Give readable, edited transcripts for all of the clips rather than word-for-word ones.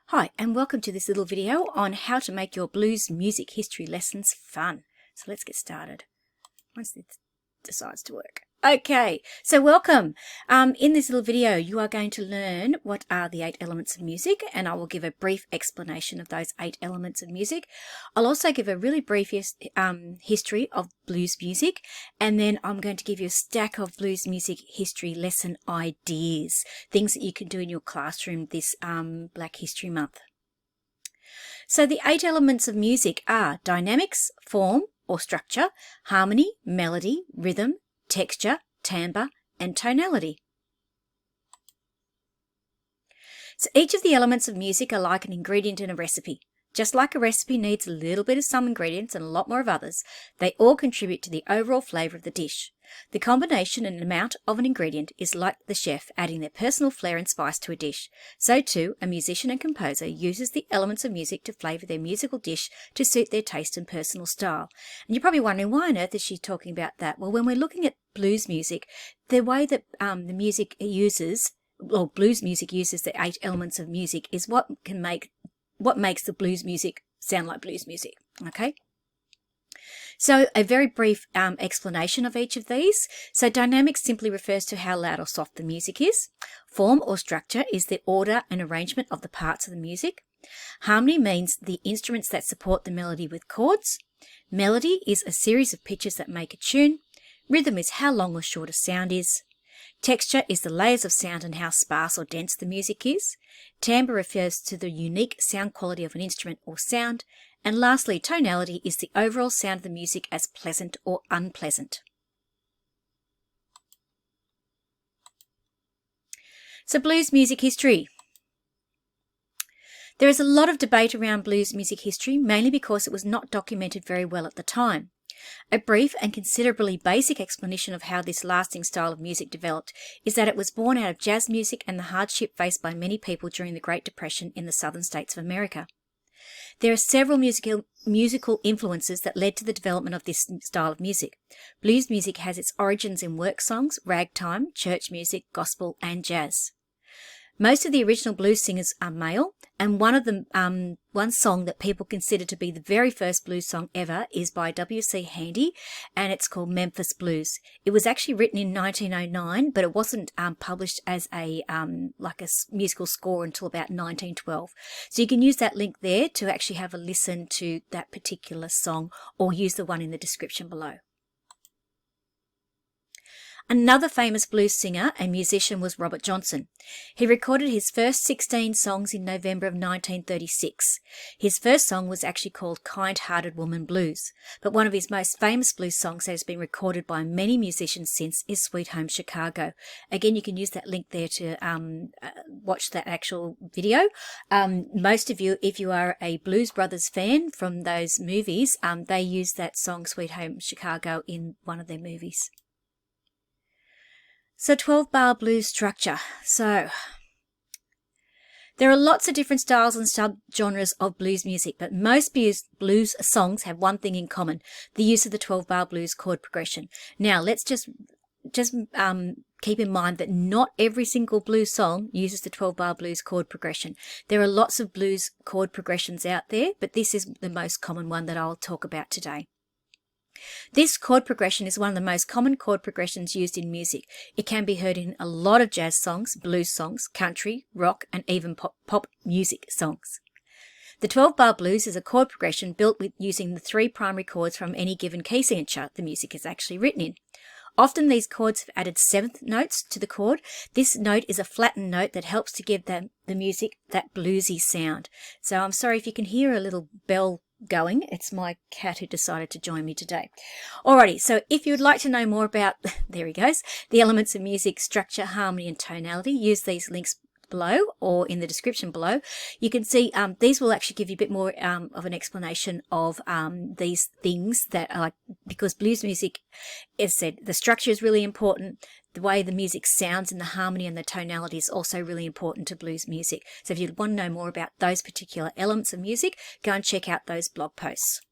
Hi, and welcome to this little video on how to make your blues music history lessons fun. So let's get started once this decides to work. Okay, so welcome. In this little video, you are going to learn what are the 8 elements of music, and I will give a brief explanation of those 8 elements of music. I'll also give a really brief history of blues music, and then I'm going to give you a stack of blues music history lesson ideas, things that you can do in your classroom this Black History Month. So the 8 elements of music are dynamics, form or structure, harmony, melody, rhythm, texture, timbre, and tonality. So each of the elements of music are like an ingredient in a recipe. Just like a recipe needs a little bit of some ingredients and a lot more of others, they all contribute to the overall flavour of the dish. The combination and amount of an ingredient is like the chef adding their personal flair and spice to a dish. So too, a musician and composer uses the elements of music to flavour their musical dish to suit their taste and personal style. And you're probably wondering, why on earth is she talking about that? Well, when we're looking at blues music, the way that blues music uses the 8 elements of music is what makes the blues music sound like blues music. Okay? So a very brief explanation of each of these. So dynamics simply refers to how loud or soft the music is. Form or structure is the order and arrangement of the parts of the music. Harmony means the instruments that support the melody with chords. Melody is a series of pitches that make a tune. Rhythm is how long or short a sound is. Texture is the layers of sound and how sparse or dense the music is. Timbre refers to the unique sound quality of an instrument or sound. And lastly, tonality is the overall sound of the music as pleasant or unpleasant. So blues music history. There is a lot of debate around blues music history, mainly because it was not documented very well at the time. A brief and considerably basic explanation of how this lasting style of music developed is that it was born out of jazz music and the hardship faced by many people during the Great Depression in the southern states of America. There are several musical influences that led to the development of this style of music. Blues music has its origins in work songs, ragtime, church music, gospel, and jazz. Most of the original blues singers are male, and one song that people consider to be the very first blues song ever is by W.C. Handy, and it's called Memphis Blues. It was actually written in 1909, but it wasn't published as a musical score until about 1912. So you can use that link there to actually have a listen to that particular song, or use the one in the description below. Another famous blues singer and musician was Robert Johnson. He recorded his first 16 songs in November of 1936. His first song was actually called Kind-Hearted Woman Blues, but one of his most famous blues songs that has been recorded by many musicians since is Sweet Home Chicago. Again, you can use that link there to watch that actual video. Most of you, if you are a Blues Brothers fan from those movies, they use that song Sweet Home Chicago in one of their movies. So 12-bar blues structure. So there are lots of different styles and subgenres of blues music, but most blues songs have one thing in common: the use of the 12-bar blues chord progression. Now, let's just keep in mind that not every single blues song uses the 12-bar blues chord progression. There are lots of blues chord progressions out there, but this is the most common one that I'll talk about today. This chord progression is one of the most common chord progressions used in music. It can be heard in a lot of jazz songs, blues songs, country, rock, and even pop music songs. The 12-bar blues is a chord progression built with using the 3 primary chords from any given key signature the music is actually written in. Often these chords have added 7th notes to the chord. This note is a flattened note that helps to give the music that bluesy sound. So I'm sorry if you can hear a little bell going. It's my cat who decided to join me today. Alrighty, so if you'd like to know more about, there he goes, the elements of music, structure, harmony, and tonality, use these links below or in the description below. You can see these will actually give you a bit more of an explanation of these things that are because blues music, as said, the structure is really important. The way the music sounds and the harmony and the tonality is also really important to blues music. So if you want to know more about those particular elements of music, go and check out those blog posts.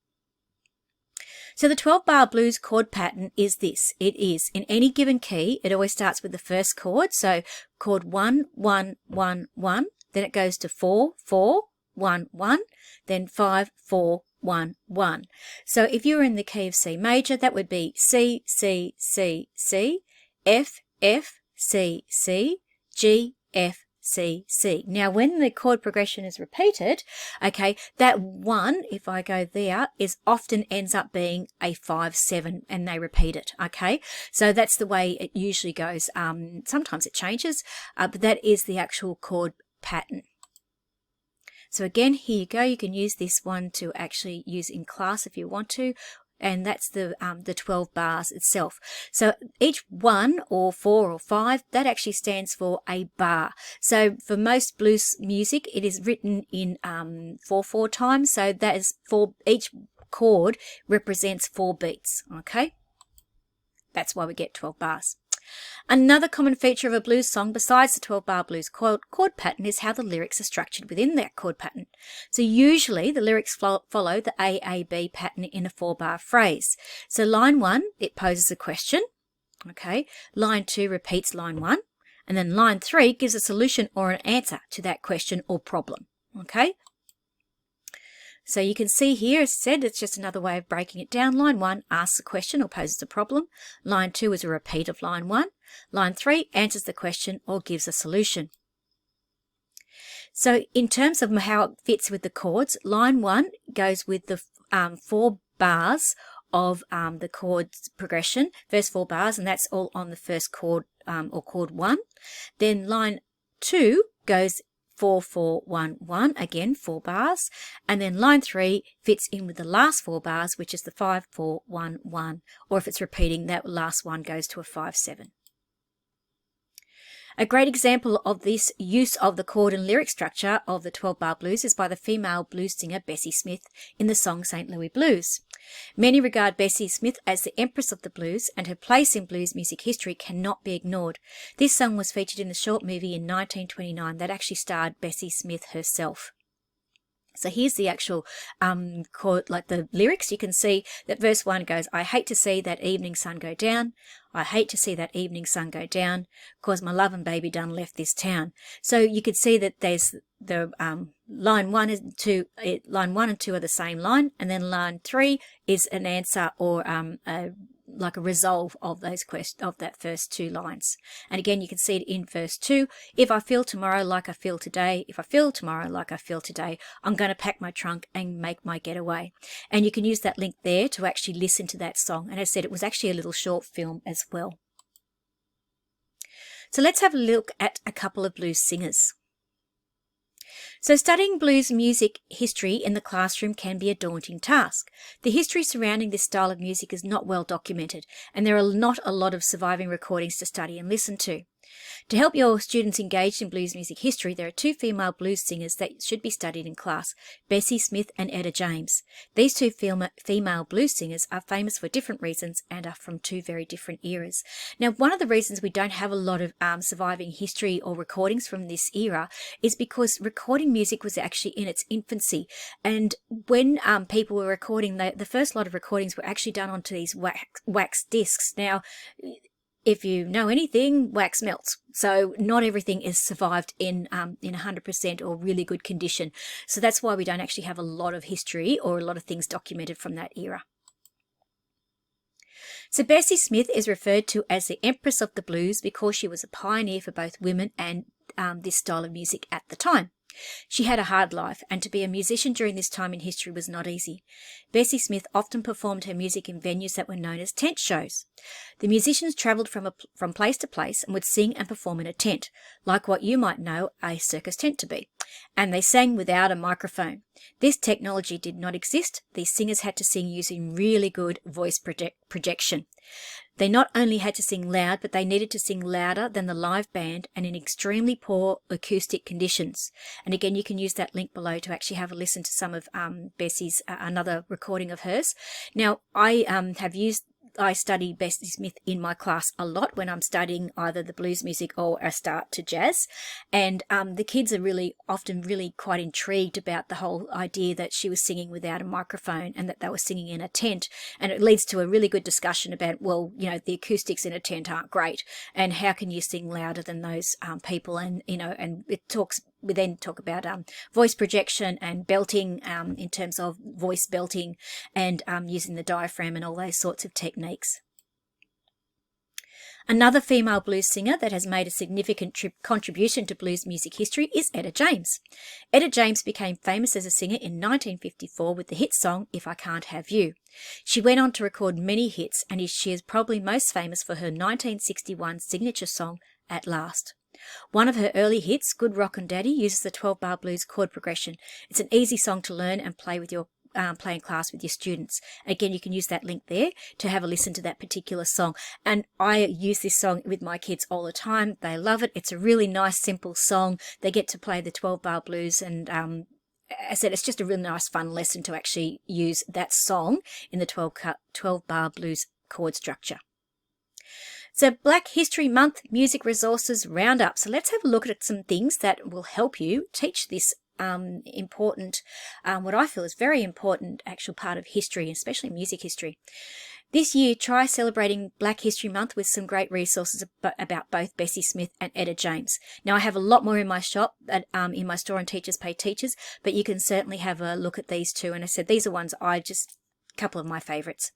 So the 12-bar blues chord pattern is this. It is in any given key. It always starts with the first chord. So chord 1, 1, 1, 1, then it goes to 4, 4, 1, 1, then 5, 4, 1, 1. So if you were in the key of C major, that would be C, C, C, C, F, F, C, C, G, F, C, C. Now, when the chord progression is repeated, okay, that 1, if I go there, is often ends up being a 5, 7, and they repeat it, okay? So that's the way it usually goes. Sometimes it changes, but that is the actual chord pattern. So again, here you go. You can use this one to actually use in class if you want to. And that's the 12 bars itself. So each 1 or 4 or 5, that actually stands for a bar. So for most blues music, it is written in 4/4 time. So that is each chord represents 4 beats. Okay, that's why we get 12 bars. Another common feature of a blues song besides the 12-bar blues chord pattern is how the lyrics are structured within that chord pattern. So usually the lyrics follow the AAB pattern in a 4-bar phrase. So line 1, it poses a question. Okay. Line 2 repeats line 1. And then line 3 gives a solution or an answer to that question or problem. Okay. So you can see here, as I said, it's just another way of breaking it down. Line 1 asks a question or poses a problem. Line 2 is a repeat of line 1. Line 3 answers the question or gives a solution. So in terms of how it fits with the chords, line 1 goes with the 4 bars of the chord progression, first 4 bars, and that's all on the first chord or chord 1. Then line 2 goes 4, 4, 1, 1, again 4 bars, and then line 3 fits in with the last 4 bars, which is the 5, 4, 1, 1, or if it's repeating, that last one goes to a 5, 7. A great example of this use of the chord and lyric structure of the 12-bar blues is by the female blues singer Bessie Smith in the song St. Louis Blues. Many regard Bessie Smith as the empress of the blues, and her place in blues music history cannot be ignored. This song was featured in the short movie in 1929 that actually starred Bessie Smith herself. So here's the actual chord, like the lyrics. You can see that verse 1 goes, I hate to see that evening sun go down. I hate to see that evening sun go down, 'cause my loving baby done left this town. So you could see that there's the line 1 and 2 are the same line, and then line 3 is an answer or like a resolve of that first 2 lines. And again, you can see it in verse 2. If I feel tomorrow like I feel today, if I feel tomorrow like I feel today, I'm going to pack my trunk and make my getaway. And you can use that link there to actually listen to that song. And as I said, it was actually a little short film as well. So let's have a look at a couple of blues singers. So studying blues music history in the classroom can be a daunting task. The history surrounding this style of music is not well documented, and there are not a lot of surviving recordings to study and listen to. To help your students engaged in blues music history, there are 2 female blues singers that should be studied in class, Bessie Smith and Etta James. These 2 female blues singers are famous for different reasons and are from 2 very different eras. Now, one of the reasons we don't have a lot of surviving history or recordings from this era is because recording music was actually in its infancy. And when people were recording, the first lot of recordings were actually done onto these wax discs. Now, if you know anything, wax melts. So not everything is survived in 100% or really good condition. So that's why we don't actually have a lot of history or a lot of things documented from that era. So Bessie Smith is referred to as the Empress of the Blues because she was a pioneer for both women and this style of music at the time. She had a hard life, and to be a musician during this time in history was not easy. Bessie Smith often performed her music in venues that were known as tent shows. The musicians travelled from place to place and would sing and perform in a tent, like what you might know a circus tent to be, and they sang without a microphone. This technology did not exist. These singers had to sing using really good voice projection. They not only had to sing loud, but they needed to sing louder than the live band and in extremely poor acoustic conditions. And again, you can use that link below to actually have a listen to some of Bessie's, another recording of hers. Now, I study Bessie Smith in my class a lot when I'm studying either the blues music or a start to jazz. And the kids are often really quite intrigued about the whole idea that she was singing without a microphone and that they were singing in a tent. And it leads to a really good discussion about, well, you know, the acoustics in a tent aren't great. And how can you sing louder than those people? And, you know, and it talks we then talk about voice projection and belting in terms of voice belting and using the diaphragm and all those sorts of techniques. Another female blues singer that has made a significant contribution to blues music history is Etta James. Etta James became famous as a singer in 1954 with the hit song If I Can't Have You. She went on to record many hits, and she is probably most famous for her 1961 signature song At Last. One of her early hits, Good Rockin' Daddy, uses the 12-bar blues chord progression. It's an easy song to learn and play with your playing class with your students. Again, you can use that link there to have a listen to that particular song. And I use this song with my kids all the time. They love it. It's a really nice, simple song. They get to play the 12-bar blues, and as I said, it's just a really nice, fun lesson to actually use that song in the 12-bar blues chord structure. So Black History Month Music Resources Roundup. So let's have a look at some things that will help you teach this important, what I feel is very important actual part of history, especially music history. This year, try celebrating Black History Month with some great resources about both Bessie Smith and Etta James. Now, I have a lot more in my shop, in my store on Teachers Pay Teachers, but you can certainly have a look at these two. And I said these are ones couple of my favourites.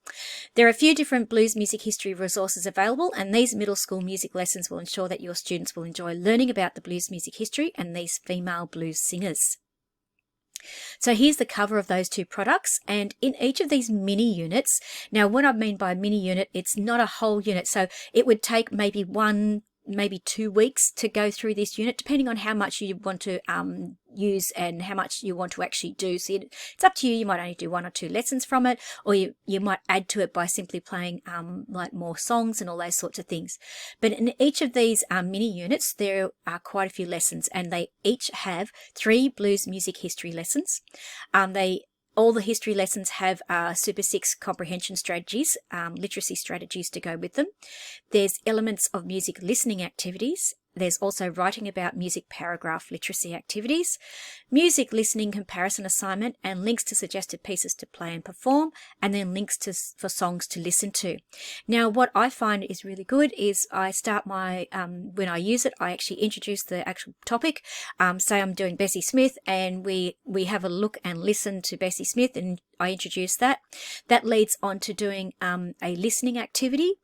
There are a few different blues music history resources available, and these middle school music lessons will ensure that your students will enjoy learning about the blues music history and these female blues singers. So here's the cover of those two products, and in each of these mini units, now what I mean by mini unit, it's not a whole unit, so it would take maybe 2 weeks to go through this unit, depending on how much you want to use and how much you want to actually do. So it's up to you. You might only do 1 or 2 lessons from it, or you might add to it by simply playing like more songs and all those sorts of things. But in each of these mini units, there are quite a few lessons, and they each have 3 blues music history lessons. All the history lessons have Super 6 comprehension strategies, literacy strategies to go with them. There's elements of music listening activities. There's also writing about music paragraph literacy activities, music listening comparison assignment, and links to suggested pieces to play and perform, and then links for songs to listen to. Now, what I find is really good is I start my, when I use it, I actually introduce the actual topic. Say I'm doing Bessie Smith, and we have a look and listen to Bessie Smith, and I introduce that. That leads on to doing a listening activity,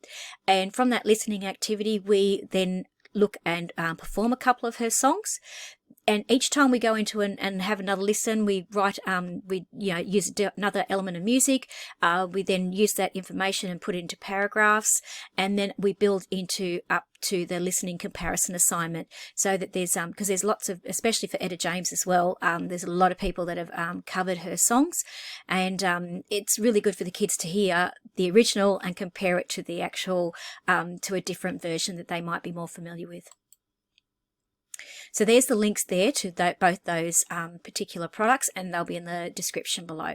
and from that listening activity, we then look and perform a couple of her songs. And each time we go into and have another listen, we write, use another element of music. We then use that information and put it into paragraphs, and then we build up to the listening comparison assignment, so that there's because there's lots of, especially for Etta James as well, there's a lot of people that have covered her songs, and it's really good for the kids to hear the original and compare it to the actual to a different version that they might be more familiar with. So there's the links there to both those particular products, and they'll be in the description below.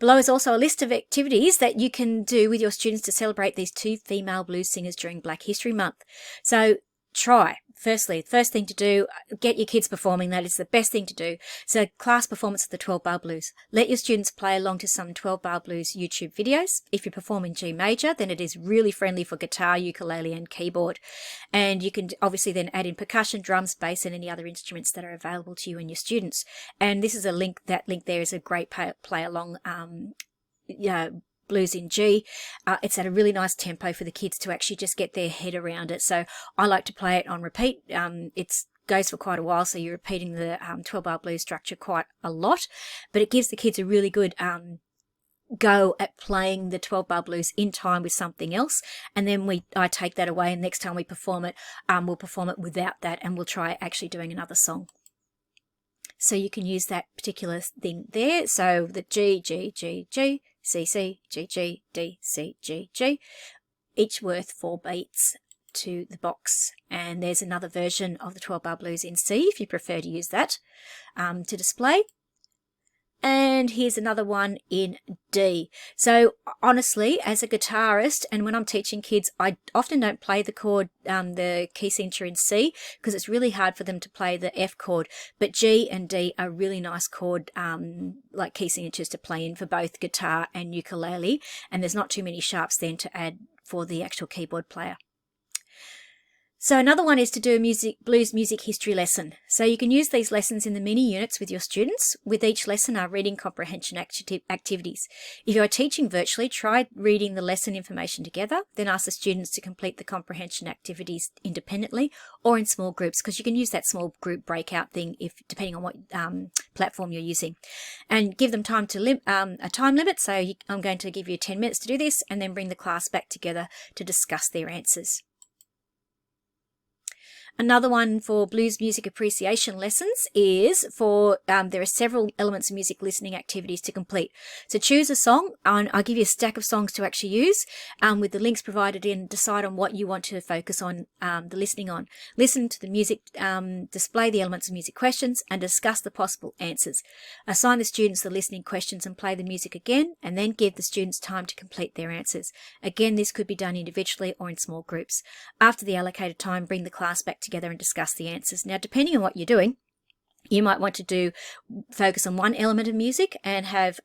Below is also a list of activities that you can do with your students to celebrate these 2 female blues singers during Black History Month. So try. Firstly, the first thing to do, get your kids performing. That is the best thing to do. So class performance of the 12-bar blues. Let your students play along to some 12-bar blues YouTube videos. If you perform in G major, then it is really friendly for guitar, ukulele, and keyboard. And you can obviously then add in percussion, drums, bass, and any other instruments that are available to you and your students. And this is a link. That link there is a great play along. Blues in G. It's at a really nice tempo for the kids to actually just get their head around it. So I like to play it on repeat. It goes for quite a while, so you're repeating the 12-bar blues structure quite a lot, but it gives the kids a really good go at playing the 12-bar blues in time with something else, and then I take that away, and next time we perform it, we'll perform it without that, and we'll try actually doing another song. So you can use that particular thing there. So the G, G, G, G, C, C, G, G, D, C, G, G, each worth 4 beats to the box. And there's another version of the 12-bar blues in C if you prefer to use that to display. And here's another one in D. So honestly, as a guitarist, and when I'm teaching kids, I often don't play the chord, the key signature in C, because it's really hard for them to play the F chord. But G and D are really nice chord, like key signatures to play in for both guitar and ukulele. And there's not too many sharps then to add for the actual keyboard player. So another one is to do a blues music history lesson. So you can use these lessons in the mini units with your students. With each lesson are reading comprehension activities. If you are teaching virtually, try reading the lesson information together, then ask the students to complete the comprehension activities independently or in small groups, because you can use that small group breakout thing depending on what platform you're using. And give them time to a time limit. So I'm going to give you 10 minutes to do this, and then bring the class back together to discuss their answers. Another one for blues music appreciation lessons is for, there are several elements of music listening activities to complete. So choose a song, and I'll give you a stack of songs to actually use with the links provided in. Decide on what you want to focus on the listening on. Listen to the music, display the elements of music questions, and discuss the possible answers. Assign the students the listening questions and play the music again, and then give the students time to complete their answers. Again, this could be done individually or in small groups. After the allocated time, bring the class back together and discuss the answers. Now, depending on what you're doing, you might want to focus on one element of music and have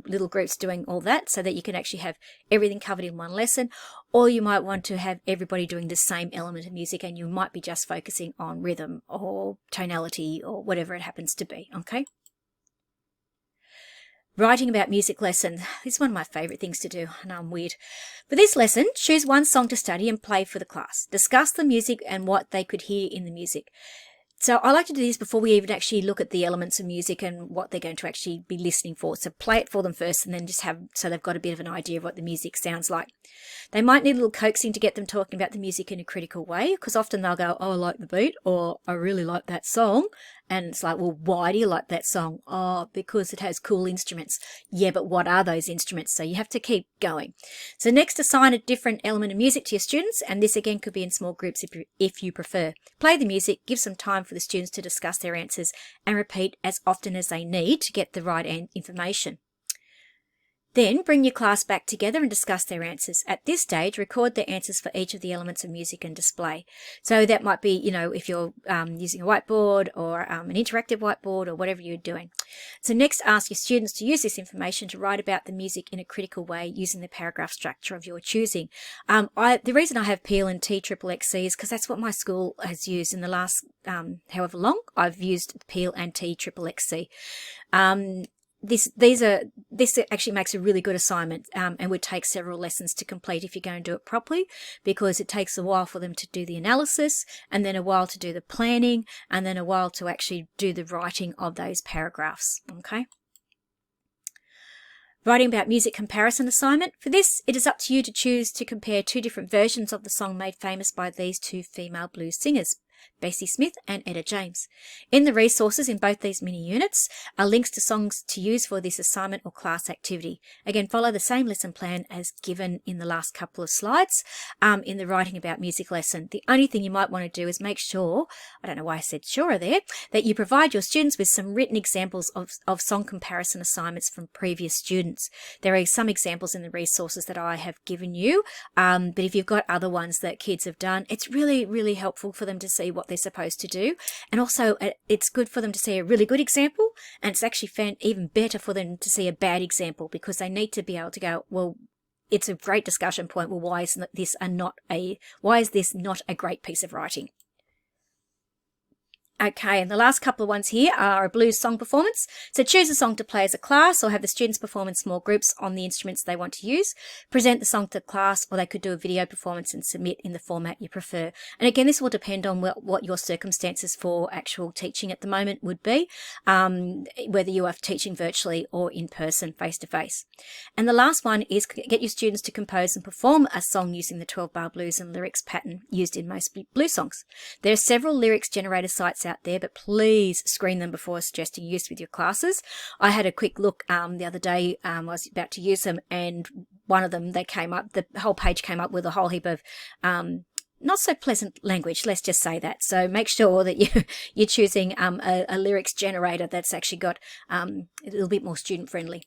little groups doing all that, so that you can actually have everything covered in one lesson. Or you might want to have everybody doing the same element of music, and you might be just focusing on rhythm or tonality or whatever it happens to be. Okay. Writing about music lesson. This is one of my favourite things to do. I know I'm weird. For this lesson, choose one song to study and play for the class. Discuss the music and what they could hear in the music. So I like to do this before we even actually look at the elements of music and what they're going to actually be listening for. So play it for them first, and then just so they've got a bit of an idea of what the music sounds like. They might need a little coaxing to get them talking about the music in a critical way, because often they'll go, oh, I like the beat, or I really like that song. And it's like, well, why do you like that song? Oh, because it has cool instruments. Yeah, but what are those instruments? So you have to keep going. So next, assign a different element of music to your students, and this again could be in small groups if you prefer. Play the music, give some time for the students to discuss their answers, and repeat as often as they need to get the right information. Then bring your class back together and discuss their answers. At this stage, record their answers for each of the elements of music and display. So that might be, if you're using a whiteboard or an interactive whiteboard or whatever you're doing. So next, ask your students to use this information to write about the music in a critical way using the paragraph structure of your choosing. The reason I have Peel and TXXC is because that's what my school has used in the last however long. I've used Peel and TXXC. This actually makes a really good assignment and would take several lessons to complete if you're going to do it properly, because it takes a while for them to do the analysis, and then a while to do the planning, and then a while to actually do the writing of those paragraphs. Okay. Writing about music comparison assignment. For this, it is up to you to choose to compare two different versions of the song made famous by these two female blues singers, Bessie Smith and Etta James. In the resources in both these mini units are links to songs to use for this assignment or class activity. Again, follow the same lesson plan as given in the last couple of slides in the writing about music lesson. The only thing you might want to do is make sure, I don't know why I said sure there, that you provide your students with some written examples of song comparison assignments from previous students. There are some examples in the resources that I have given you, but if you've got other ones that kids have done, it's really, really helpful for them to see what they're supposed to do. And also it's good for them to see a really good example, and it's actually even better for them to see a bad example, because they need to be able to go, well, it's a great discussion point. Well, why is this not a great piece of writing? Okay, and the last couple of ones here are a blues song performance. So choose a song to play as a class, or have the students perform in small groups on the instruments they want to use. Present the song to the class, or they could do a video performance and submit in the format you prefer. And again, this will depend on what your circumstances for actual teaching at the moment would be, whether you are teaching virtually or in person, face-to-face. And the last one is get your students to compose and perform a song using the 12-bar blues and lyrics pattern used in most blues songs. There are several lyrics generator sites out there, but please screen them before suggesting use with your classes. I had a quick look the other day. I was about to use them, and one of them, the whole page came up with a whole heap of not so pleasant language, let's just say that. So make sure that you're choosing a lyrics generator that's actually got a little bit more student friendly.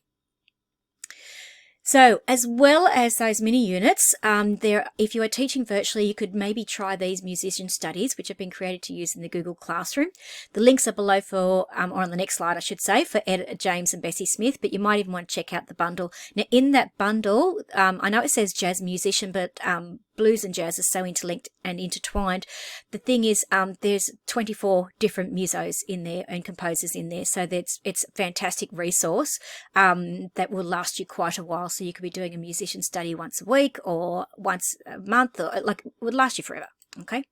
So as well as those mini units, if you are teaching virtually, you could maybe try these musician studies, which have been created to use in the Google Classroom. The links are below or on the next slide, I should say, for Etta James and Bessie Smith, but you might even want to check out the bundle. Now in that bundle, I know it says jazz musician, but blues and jazz are so interlinked and intertwined. The thing is, there's 24 different musos in there and composers in there, so it's a fantastic resource that will last you quite a while. So you could be doing a musician study once a week or once a month, or like it would last you forever. Okay.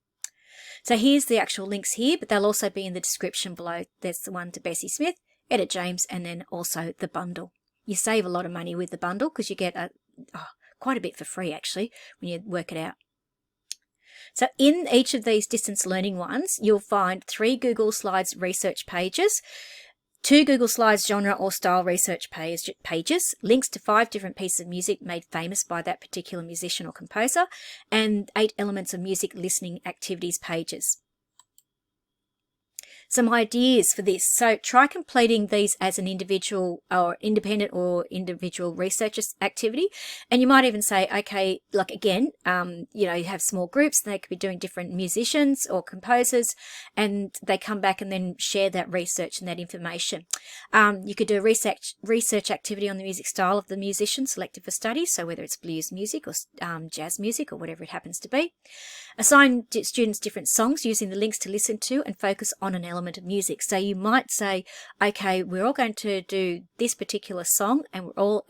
So here's the actual links here, but they'll also be in the description below. There's the one to Bessie Smith, Etta James, and then also the bundle. You save a lot of money with the bundle because you get quite a bit for free actually when you work it out. So in each of these distance learning ones, you'll find 3 Google Slides research pages, 2 Google Slides genre or style research pages, links to 5 different pieces of music made famous by that particular musician or composer, and 8 elements of music listening activities pages. Some ideas for this. So try completing these as an individual or independent or individual research activity. And you might even say, okay, like again, you know, you have small groups, they could be doing different musicians or composers, and they come back and then share that research and that information. You could do a research activity on the music style of the musician selected for study. So whether it's blues music or jazz music or whatever it happens to be. Assign students different songs using the links to listen to and focus on an element of music. So you might say, okay, we're all going to do this particular song and we're all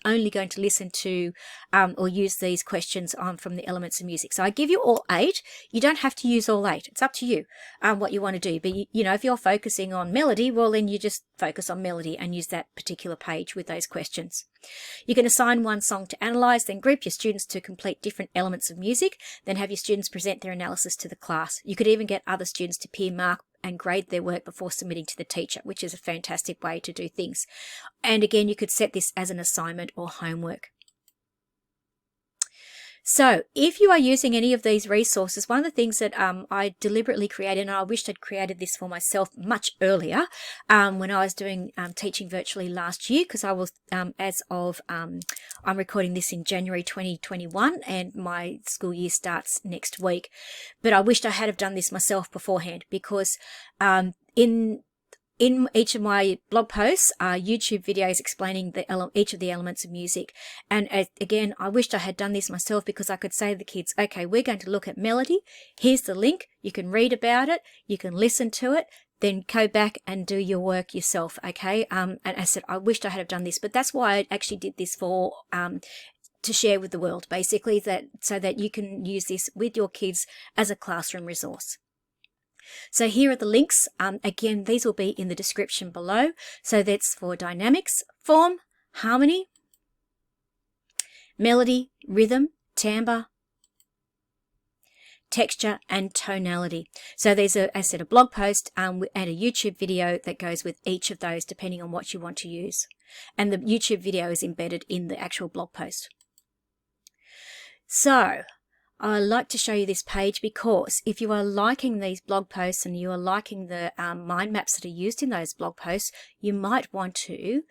only going to listen to or use these questions from the elements of music. So I give you all 8. You don't have to use all 8. It's up to you what you want to do. But, you know, if you're focusing on melody, well, then you just focus on melody and use that particular page with those questions. You can assign one song to analyse, then group your students to complete different elements of music, then have your students present their analysis to the class. You could even get other students to peer mark and grade their work before submitting to the teacher, which is a fantastic way to do things. And again, you could set this as an assignment or homework. So if you are using any of these resources, one of the things that I deliberately created, and I wished I'd created this for myself much earlier when I was doing teaching virtually last year, because I was, I'm recording this in January 2021 and my school year starts next week. But I wished I had have done this myself beforehand, because in each of my blog posts are YouTube videos explaining each of the elements of music. And again, I wished I had done this myself, because I could say to the kids, okay, we're going to look at melody. Here's the link. You can read about it. You can listen to it. Then go back and do your work yourself, okay? And I said, I wished I had done this, but that's why I actually did this for to share with the world, basically, so that you can use this with your kids as a classroom resource. So here are the links. Again, these will be in the description below. So that's for dynamics, form, harmony, melody, rhythm, timbre, texture, and tonality. So there's as I said, a blog post and a YouTube video that goes with each of those, depending on what you want to use. And the YouTube video is embedded in the actual blog post. So I like to show you this page, because if you are liking these blog posts and you are liking the mind maps that are used in those blog posts, you might want to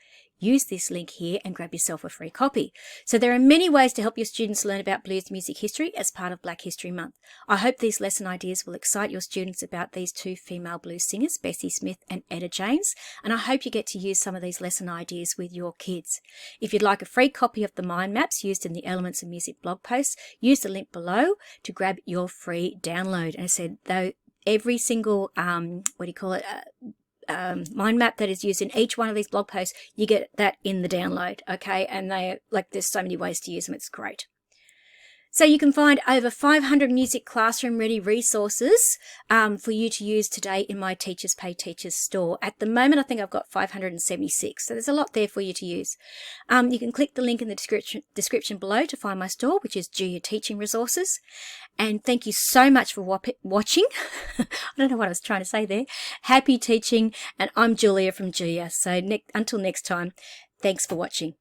use this link here and grab yourself a free copy. So there are many ways to help your students learn about blues music history as part of Black History Month. I hope these lesson ideas will excite your students about these 2 female blues singers, Bessie Smith and Etta James, and I hope you get to use some of these lesson ideas with your kids. If you'd like a free copy of the mind maps used in the Elements of Music blog posts, use the link below to grab your free download. And I said, though, every single, mind map that is used in each one of these blog posts, you get that in the download, okay? And there's so many ways to use them. It's great. So you can find over 500 music classroom ready resources for you to use today in my Teachers Pay Teachers store. At the moment, I think I've got 576. So there's a lot there for you to use. You can click the link in the description below to find my store, which is Julia Teaching Resources. And thank you so much for watching. I don't know what I was trying to say there. Happy teaching. And I'm Julia from Julia. So until next time, thanks for watching.